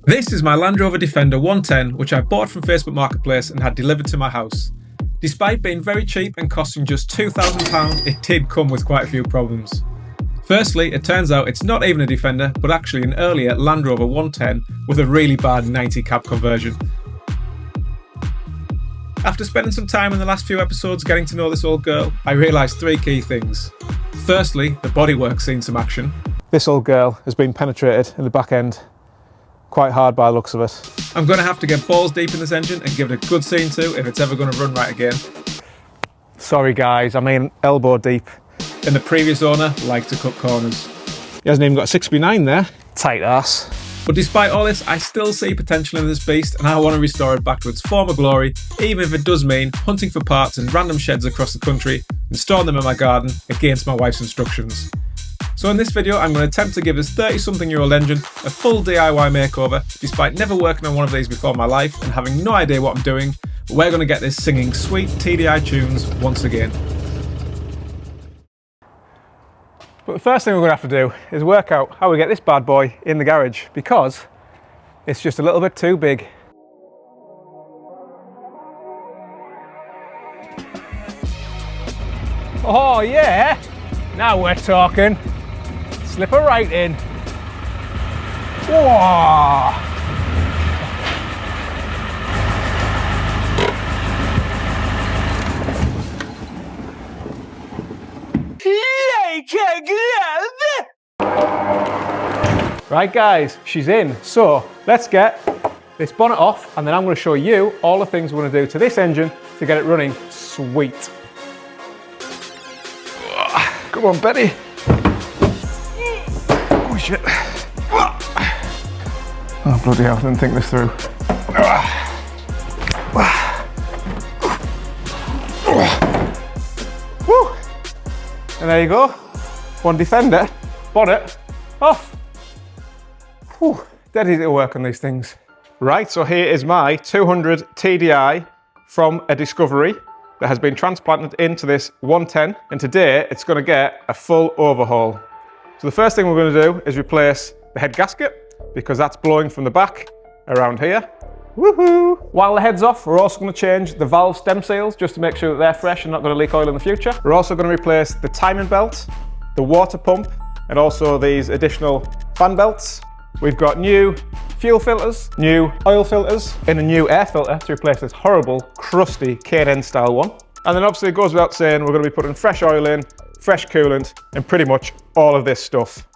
This is my Land Rover Defender 110, which I bought from Facebook Marketplace and had delivered to my house. Despite being very cheap and costing just £2,000, it did come with quite a few problems. Firstly, it turns out it's not even a Defender, but actually an earlier Land Rover 110 with a really bad 90 cab conversion. After spending some time in the last few episodes getting to know this old girl, I realised three key things. Firstly, the bodywork's seen some action. This old girl has been penetrated in the back end quite hard by the looks of it. I'm going to have to get balls deep in this engine and give it a good scene to if it's ever going to run right again. Sorry guys, I mean elbow deep. And the previous owner liked to cut corners. He hasn't even got a 6x9 there. Tight ass. But despite all this, I still see potential in this beast and I want to restore it back to its former glory, even if it does mean hunting for parts in random sheds across the country and storing them in my garden against my wife's instructions. So in this video, I'm going to attempt to give this 30-something-year-old engine a full DIY makeover, despite never working on one of these before in my life and having no idea what I'm doing, but we're going to get this singing sweet TDI tunes once again. But the first thing we're going to have to do is work out how we get this bad boy in the garage, because it's just a little bit too big. Oh yeah, now we're talking. Slip her right in. Whoa! Right guys, she's in. So let's get this bonnet off and then I'm going to show you all the things we're going to do to this engine to get it running sweet. Come on Betty. Oh shit. Oh bloody hell, I didn't think this through. Woo! And there you go. One Defender, bonnet off. Whew, dead easy to work on these things. Right, so here is my 200 TDI from a Discovery that has been transplanted into this 110, and today it's going to get a full overhaul. So the first thing we're going to do is replace the head gasket, because that's blowing from the back around here. Woohoo! While the head's off, we're also going to change the valve stem seals just to make sure that they're fresh and not going to leak oil in the future. We're also going to replace the timing belt, the water pump, and also these additional fan belts. We've got new fuel filters, new oil filters, and a new air filter to replace this horrible, crusty K&N style one. And then obviously it goes without saying, we're going to be putting fresh oil in, fresh coolant, and pretty much all of this stuff.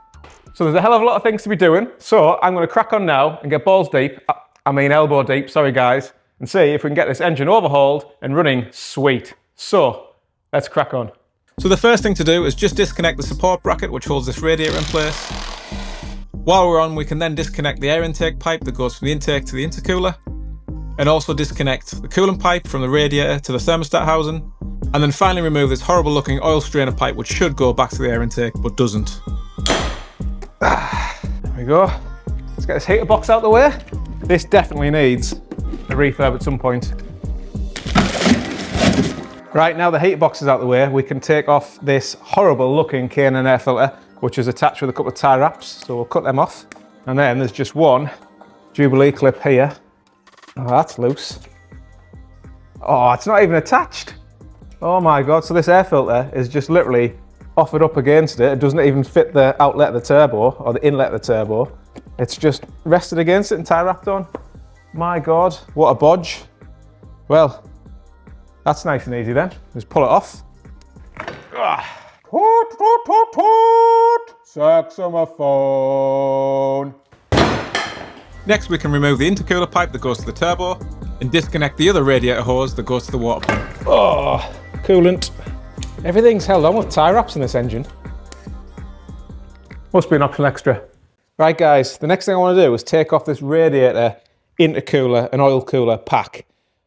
So there's a hell of a lot of things to be doing. So I'm going to crack on now and get balls deep, I mean elbow deep, sorry guys, and see if we can get this engine overhauled and running sweet. So let's crack on. So the first thing to do is just disconnect the support bracket which holds this radiator in place. While we're on, we can then disconnect the air intake pipe that goes from the intake to the intercooler, and also disconnect the coolant pipe from the radiator to the thermostat housing, and then finally remove this horrible looking oil strainer pipe which should go back to the air intake but doesn't. There we go. Let's get this heater box out of the way. This definitely needs a refurb at some point. Right, now the heater box is out of the way, we can take off this horrible looking K&N air filter which is attached with a couple of tie wraps, so we'll cut them off. And then there's just one Jubilee clip here. Oh, that's loose. Oh, it's not even attached. Oh my God, so this air filter is just literally offered up against it. It doesn't even fit the outlet of the turbo, or the inlet of the turbo. It's just rested against it and tie wrapped on. My God, what a bodge. Well, that's nice and easy then. Just pull it off. Ah. Toot, toot, toot, toot. Saxophone. Next we can remove the intercooler pipe that goes to the turbo and disconnect the other radiator hose that goes to the water pump. Oh, coolant. Everything's held on with tie wraps in this engine. Must be an optional extra. Right guys, the next thing I want to do is take off this radiator, intercooler and oil cooler pack.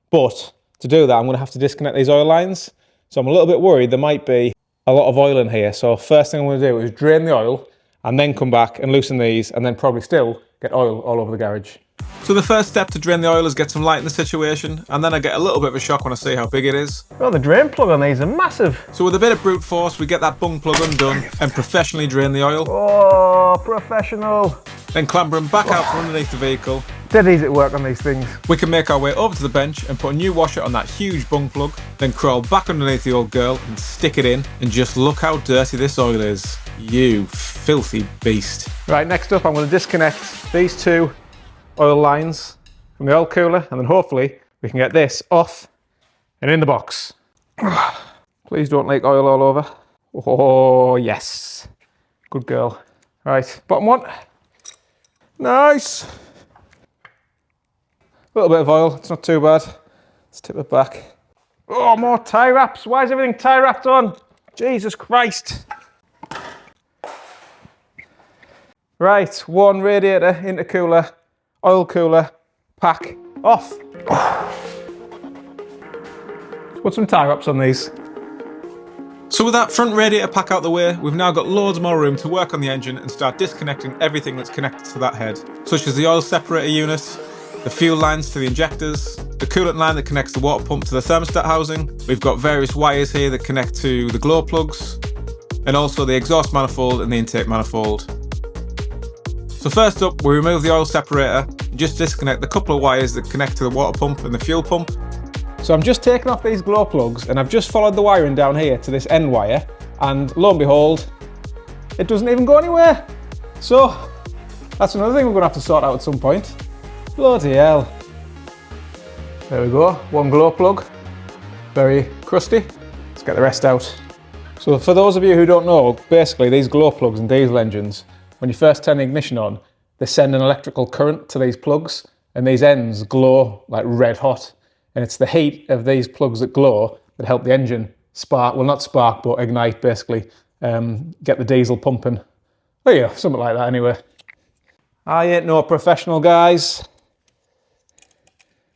But to do that I'm going to have to disconnect these oil lines. So I'm a little bit worried there might be a lot of oil in here. So first thing I'm going to do is drain the oil and then come back and loosen these and then probably still get oil all over the garage. So the first step to drain the oil is get some light in the situation, and then I get a little bit of a shock when I see how big it is. Oh, the drain plug on these are massive. So with a bit of brute force, we get that bung plug undone and professionally drain the oil. Oh, professional. Then clambering back out from underneath the vehicle. Dead easy to work on these things. We can make our way over to the bench and put a new washer on that huge bung plug, then crawl back underneath the old girl and stick it in, and just look how dirty this oil is. You filthy beast. Right, next up I'm going to disconnect these two oil lines from the oil cooler, and then hopefully we can get this off and in the box. Please don't leak oil all over. Oh yes, good girl. Right, bottom one. Nice. A little bit of oil, it's not too bad. Let's tip it back. Oh, more tie wraps. Why is everything tie wrapped on? Jesus Christ. Right, one radiator, intercooler, oil cooler, pack, off. Put some tie wraps on these. So with that front radiator pack out the way, we've now got loads more room to work on the engine and start disconnecting everything that's connected to that head, such as the oil separator unit, the fuel lines to the injectors, the coolant line that connects the water pump to the thermostat housing. We've got various wires here that connect to the glow plugs, and also the exhaust manifold and the intake manifold. So first up, we remove the oil separator and just disconnect the couple of wires that connect to the water pump and the fuel pump. So I'm just taking off these glow plugs and I've just followed the wiring down here to this end wire, and lo and behold, it doesn't even go anywhere. So that's another thing we're going to have to sort out at some point. Bloody hell. There we go, one glow plug, very crusty. Let's get the rest out. So for those of you who don't know, basically these glow plugs in diesel engines, when you first turn the ignition on, they send an electrical current to these plugs, and these ends glow like red hot. And it's the heat of these plugs that glow that help the engine spark, well not spark, but ignite basically, get the diesel pumping. Oh yeah, something like that anyway. I ain't no professional, guys.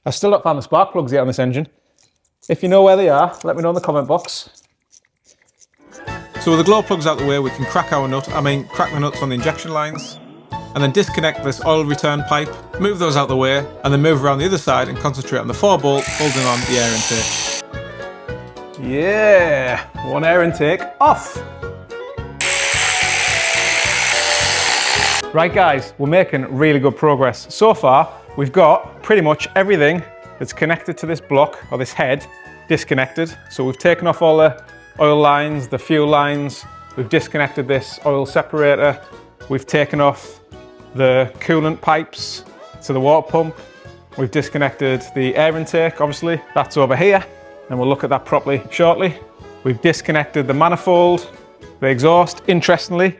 I've still not found the spark plugs yet on this engine. If you know where they are, let me know in the comment box. So with the glow plugs out the way, we can crack the nuts on the injection lines, and then disconnect this oil return pipe, move those out the way, and then move around the other side and concentrate on the 4-bolt holding on the air intake. Yeah, one air intake off. Right guys, we're making really good progress. So far, we've got pretty much everything that's connected to this block, or this head, disconnected. So we've taken off all the oil lines, the fuel lines, we've disconnected this oil separator, we've taken off the coolant pipes to the water pump, we've disconnected the air intake, obviously, that's over here, and we'll look at that properly shortly. We've disconnected the manifold, the exhaust. Interestingly,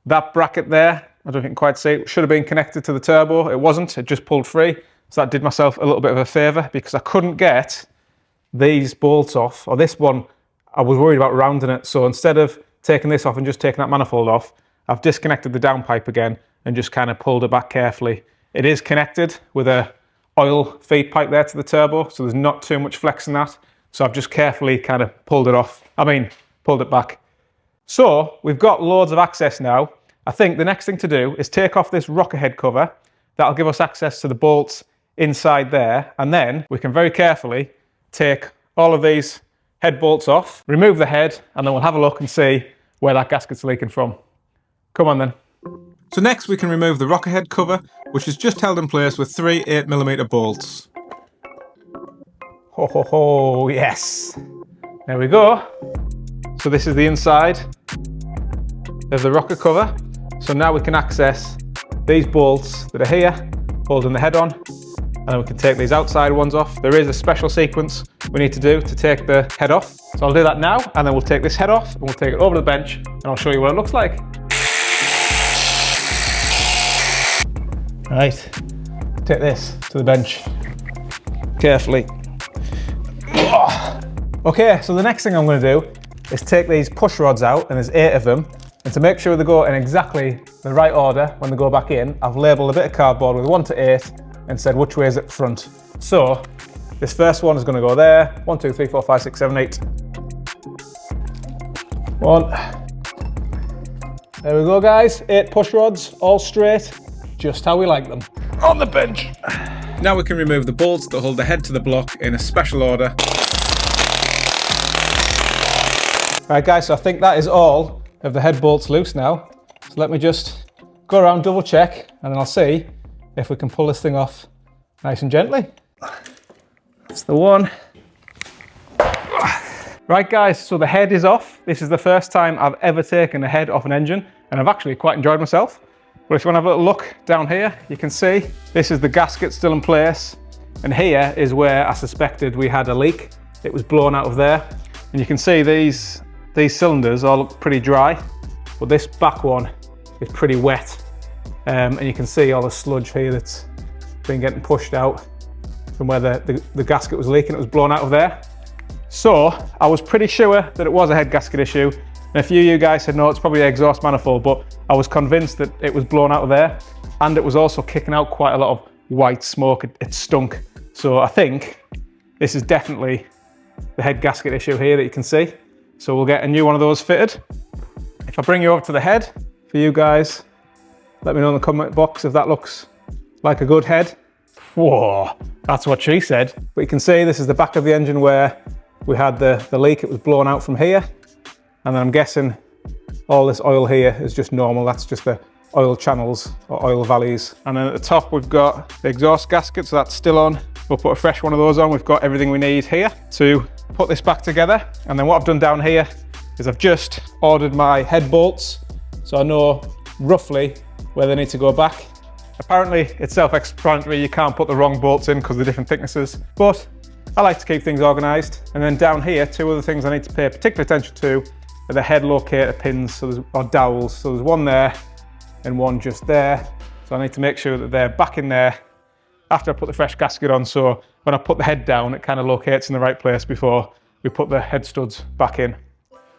that bracket there, I don't know if you can quite see it, should have been connected to the turbo. It wasn't, it just pulled free. So that did myself a little bit of a favour, because I couldn't get these bolts off, or this one, I was worried about rounding it. So instead of taking this off and just taking that manifold off, I've disconnected the downpipe again and just kind of pulled it back carefully. It is connected with a oil feed pipe there to the turbo, so there's not too much flex in that. So I've just carefully kind of pulled it back. So we've got loads of access now. I think the next thing to do is take off this rocker head cover. That'll give us access to the bolts inside there, and then we can very carefully take all of these head bolts off, remove the head, and then we'll have a look and see where that gasket's leaking from. Come on then. So next we can remove the rocker head cover, which is just held in place with 3 8mm bolts. Ho ho ho, yes. There we go. So this is the inside of the rocker cover. So now we can access these bolts that are here, holding the head on, and then we can take these outside ones off. There is a special sequence we need to do to take the head off. So I'll do that now, and then we'll take this head off and we'll take it over to the bench, and I'll show you what it looks like. Right, take this to the bench carefully. Okay, so the next thing I'm going to do is take these push rods out, and there's 8 of them, and to make sure they go in exactly the right order when they go back in, I've labelled a bit of cardboard with 1 to 8 and said which way is at front. So this first one is going to go there. 1, 2, 3, 4, 5, 6, 7, 8. 1. There we go, guys. 8 push rods, all straight, just how we like them. on the bench. Now we can remove the bolts that hold the head to the block in a special order. Right guys, so I think that is all of the head bolts loose now. So let me just go around, double check, and then I'll see if we can pull this thing off nice and gently. That's the one. Right guys, so the head is off. This is the first time I've ever taken a head off an engine, and I've actually quite enjoyed myself. But if you want to have a little look down here, you can see this is the gasket still in place. And here is where I suspected we had a leak. It was blown out of there. And you can see these cylinders all look pretty dry, but this back one is pretty wet. And you can see all the sludge here that's been getting pushed out from where the gasket was leaking. It was blown out of there. So I was pretty sure that it was a head gasket issue. And a few of you guys said, no, it's probably the exhaust manifold, but I was convinced that it was blown out of there. And it was also kicking out quite a lot of white smoke. It stunk. So I think this is definitely the head gasket issue here that you can see. So we'll get a new one of those fitted. If I bring you over to the head for you guys, let me know in the comment box if that looks like a good head. Whoa, that's what she said. But you can see this is the back of the engine where we had the leak. It was blown out from here. And then I'm guessing all this oil here is just normal. That's just the oil channels or oil valleys. And then at the top, we've got the exhaust gasket. So that's still on. We'll put a fresh one of those on. We've got everything we need here to put this back together. And then what I've done down here is I've just ordered my head bolts. So I know roughly where they need to go back. Apparently it's self-explanatory. You can't put the wrong bolts in because of the different thicknesses, but I like to keep things organized. And then down here, two other things I need to pay particular attention to are the head locator pins, or dowels. So there's one there and one just there. So I need to make sure that they're back in there after I put the fresh gasket on. So when I put the head down, it kind of locates in the right place before we put the head studs back in.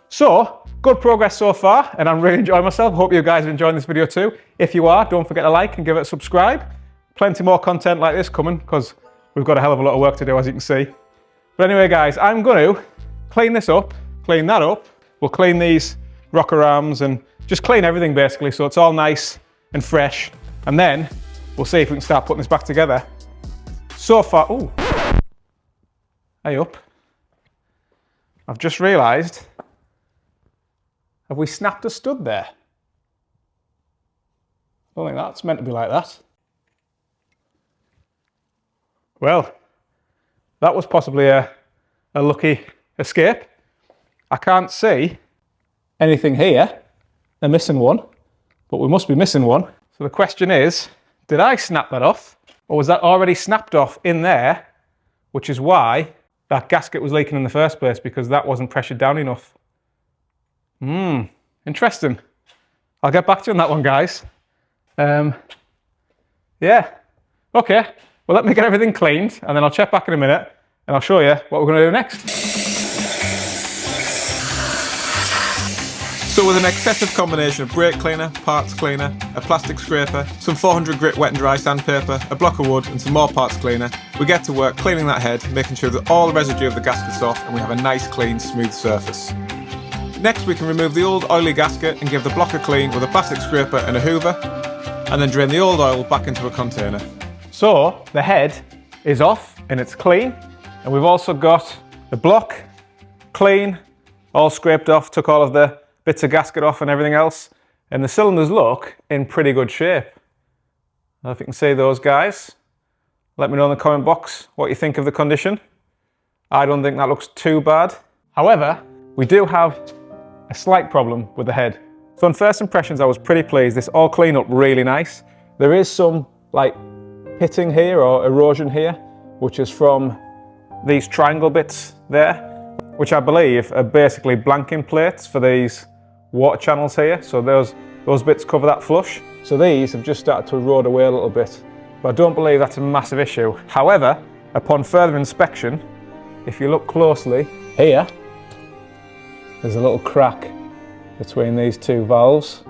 So good progress so far, and I'm really enjoying myself. Hope you guys are enjoying this video too. If you are, don't forget to like and give it a subscribe. Plenty more content like this coming because we've got a hell of a lot of work to do, as you can see. But anyway, guys, I'm going to clean this up, clean that up. We'll clean these rocker arms and just clean everything basically so it's all nice and fresh. And then we'll see if we can start putting this back together. So far, ooh, hey up. I've just realised, have we snapped a stud there? I don't think that's meant to be like that. Well, that was possibly a lucky escape. I can't see anything here. They're missing one, but we must be missing one. So the question is, did I snap that off? Or was that already snapped off in there, which is why that gasket was leaking in the first place, because that wasn't pressured down enough. Interesting. I'll get back to you on that one, guys. Yeah, okay. Well, let me get everything cleaned and then I'll check back in a minute and I'll show you what we're going to do next. So with an excessive combination of brake cleaner, parts cleaner, a plastic scraper, some 400 grit wet and dry sandpaper, a block of wood and some more parts cleaner, we get to work cleaning that head, making sure that all the residue of the gasket's off and we have a nice, clean, smooth surface. Next we can remove the old oily gasket and give the block a clean with a plastic scraper and a hoover, and then drain the old oil back into a container. So the head is off and it's clean, and we've also got the block clean, all scraped off, took all of the bits of gasket off and everything else, and the cylinders look in pretty good shape. I don't know if you can see those, guys. Let me know in the comment box what you think of the condition. I don't think that looks too bad. However, we do have a slight problem with the head. So on first impressions, I was pretty pleased. This all cleaned up really nice. There is some like pitting here or erosion here, which is from these triangle bits there, which I believe are basically blanking plates for these water channels here. So those bits cover that flush. So these have just started to erode away a little bit, but I don't believe that's a massive issue. However, upon further inspection, if you look closely here, there's a little crack between these two valves.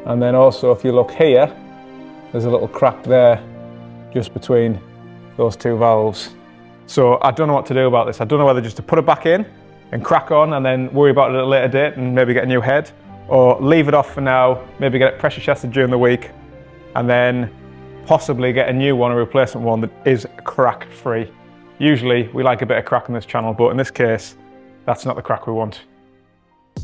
And then also if you look here, there's a little crack there just between those two valves. So I don't know what to do about this. I don't know whether just to put it back in and crack on and then worry about it at a later date and maybe get a new head, or leave it off for now, maybe get it pressure tested during the week and then possibly get a new one, a replacement one that is crack free. Usually we like a bit of crack on this channel, but in this case, that's not the crack we want.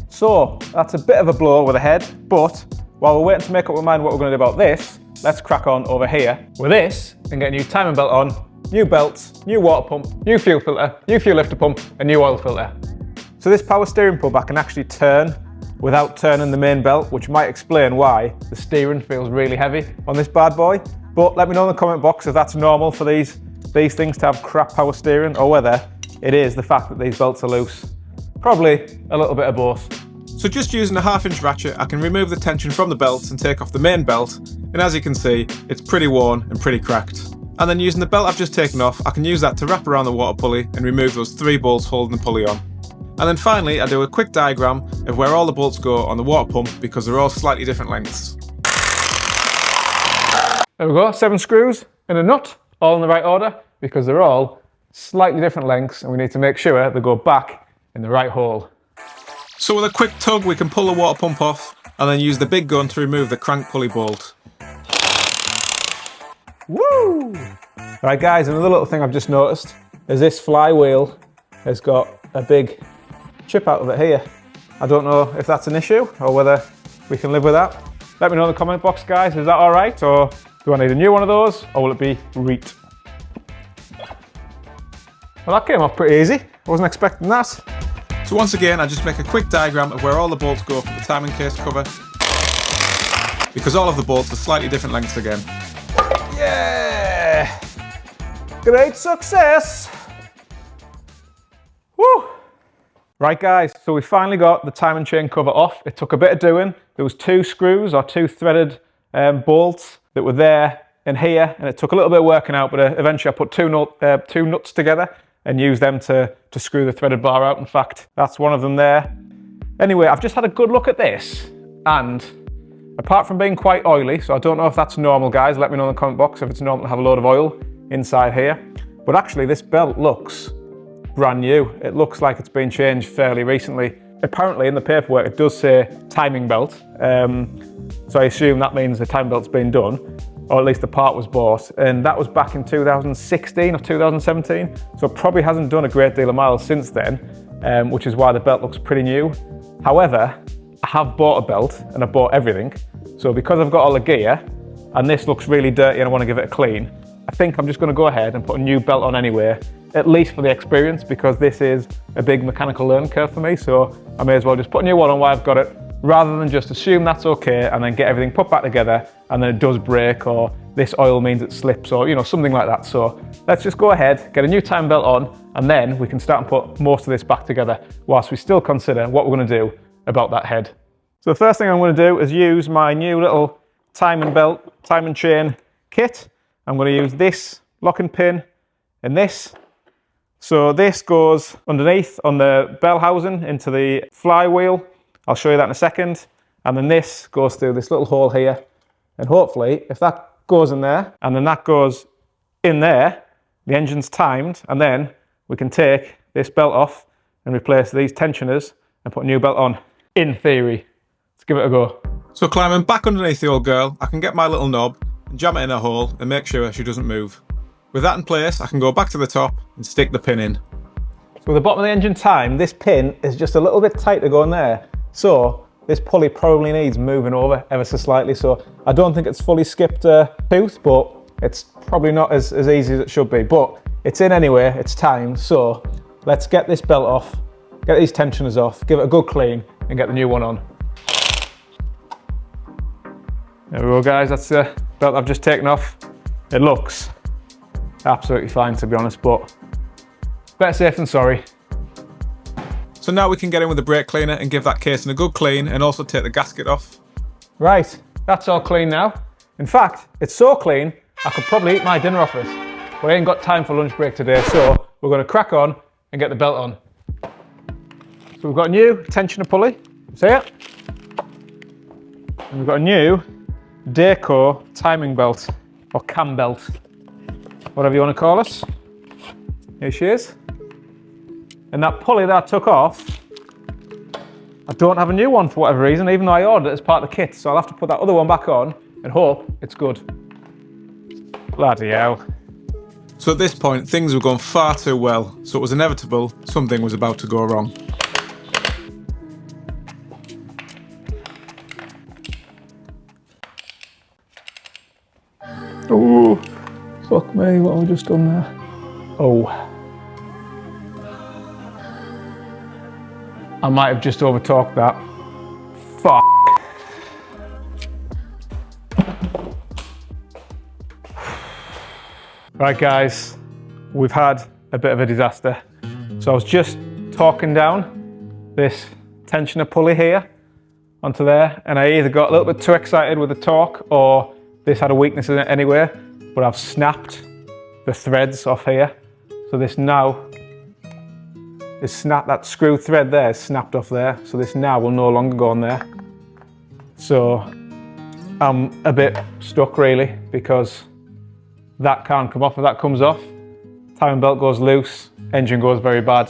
So that's a bit of a blow with the head, but while we're waiting to make up our mind what we're going to do about this, let's crack on over here with this and get a new timing belt on, new belts, new water pump, new fuel filter, new fuel lifter pump, and new oil filter. So this power steering pump I can actually turn without turning the main belt, which might explain why the steering feels really heavy on this bad boy. But let me know in the comment box if that's normal for these things to have crap power steering, or whether it is the fact that these belts are loose. Probably a little bit of both. So just using a 1/2 inch ratchet, I can remove the tension from the belt and take off the main belt, and as you can see, it's pretty worn and pretty cracked. And then using the belt I've just taken off, I can use that to wrap around the water pulley and remove those 3 bolts holding the pulley on. And then finally, I do a quick diagram of where all the bolts go on the water pump, because they're all slightly different lengths. There we go, 7 screws and a nut, all in the right order, because they're all slightly different lengths and we need to make sure they go back in the right hole. So with a quick tug, we can pull the water pump off and then use the big gun to remove the crank pulley bolt. Woo! Right guys, another little thing I've just noticed is this flywheel has got a big chip out of it here. I don't know if that's an issue or whether we can live with that. Let me know in the comment box, guys. Is that all right? Or do I need a new one of those, or will it be reet? Well, that came off pretty easy. I wasn't expecting that. So once again, I just make a quick diagram of where all the bolts go for the timing case cover, because all of the bolts are slightly different lengths again. Yeah! Great success! Woo! Right guys, so we finally got the timing chain cover off. It took a bit of doing. There was 2 screws or 2 threaded bolts that were there and here, and it took a little bit of working out, but eventually I put 2 nuts together and used them to screw the threaded bar out. In fact, that's one of them there. Anyway, I've just had a good look at this, and apart from being quite oily, so I don't know if that's normal, guys, let me know in the comment box if it's normal to have a load of oil inside here, but actually this belt looks brand new. It looks like it's been changed fairly recently. Apparently in the paperwork it does say timing belt, so I assume that means the timing belt's been done, or at least the part was bought, and that was back in 2016 or 2017, so it probably hasn't done a great deal of miles since then, which is why the belt looks pretty new. However, I have bought a belt and I bought everything, so because I've got all the gear and this looks really dirty and I want to give it a clean, I think I'm just going to go ahead and put a new belt on anyway, at least for the experience, because this is a big mechanical learning curve for me, so I may as well just put a new one on while I've got it, rather than just assume that's okay and then get everything put back together and then it does break, or this oil means it slips, or something like that. So let's just go ahead, get a new time belt on, and then we can start and put most of this back together whilst we still consider what we're going to do about that head. So the first thing I'm going to do is use my new little timing belt, timing chain kit. I'm going to use this locking pin and this. So this goes underneath on the bell housing into the flywheel. I'll show you that in a second. And then this goes through this little hole here. And hopefully, if that goes in there, and then that goes in there, the engine's timed, and then we can take this belt off and replace these tensioners and put a new belt on, in theory. Let's give it a go. So climbing back underneath the old girl, I can get my little knob and jam it in her hole and make sure she doesn't move. With that in place, I can go back to the top and stick the pin in. So with the bottom of the engine timed, this pin is just a little bit tight to go in there. So this pulley probably needs moving over ever so slightly. So I don't think it's fully skipped a tooth, but it's probably not as easy as it should be. But it's in anyway, it's timed. So let's get this belt off, get these tensioners off, give it a good clean and get the new one on. There we go guys, that's the belt I've just taken off. It looks absolutely fine to be honest, but better safe than sorry. So now we can get in with the brake cleaner and give that casing a good clean and also take the gasket off. Right, that's all clean now. In fact, it's so clean, I could probably eat my dinner off it. But I ain't got time for lunch break today, so we're going to crack on and get the belt on. So we've got a new tensioner pulley, see it? And we've got a new Deco timing belt, or cam belt, whatever you want to call it. Here she is. And that pulley that I took off, I don't have a new one for whatever reason, even though I ordered it as part of the kit. So I'll have to put that other one back on and hope it's good. Bloody hell. So at this point, things were going far too well, so it was inevitable something was about to go wrong. Oh, fuck me, what have I just done there? Oh. I might have just overtalked that. Fuck. Right guys, we've had a bit of a disaster. So I was just torquing down this tensioner pulley here onto there, and I either got a little bit too excited with the torque or this had a weakness in it anyway, but I've snapped the threads off here. So this now is snapped, that screw thread there is snapped off there. So this now will no longer go on there. So I'm a bit stuck really, because that can't come off. If that comes off, timing belt goes loose, engine goes very bad.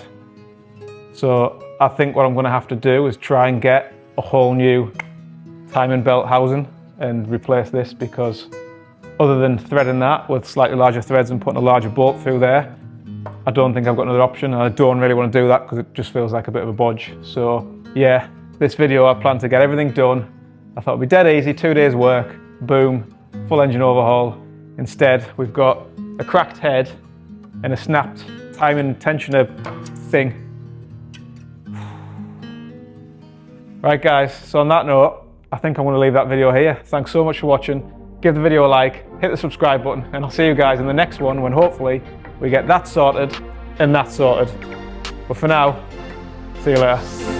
So I think what I'm gonna have to do is try and get a whole new timing belt housing and replace this, because other than threading that with slightly larger threads and putting a larger bolt through there, I don't think I've got another option, and I don't really want to do that because it just feels like a bit of a bodge. So yeah, this video I plan to get everything done. I thought it'd be dead easy, 2 days work, boom, full engine overhaul. Instead, we've got a cracked head and a snapped timing tensioner thing. Right guys, so on that note, I think I'm going to leave that video here. Thanks so much for watching. Give the video a like, hit the subscribe button, and I'll see you guys in the next one when hopefully we get that sorted and that sorted. But for now, see you later.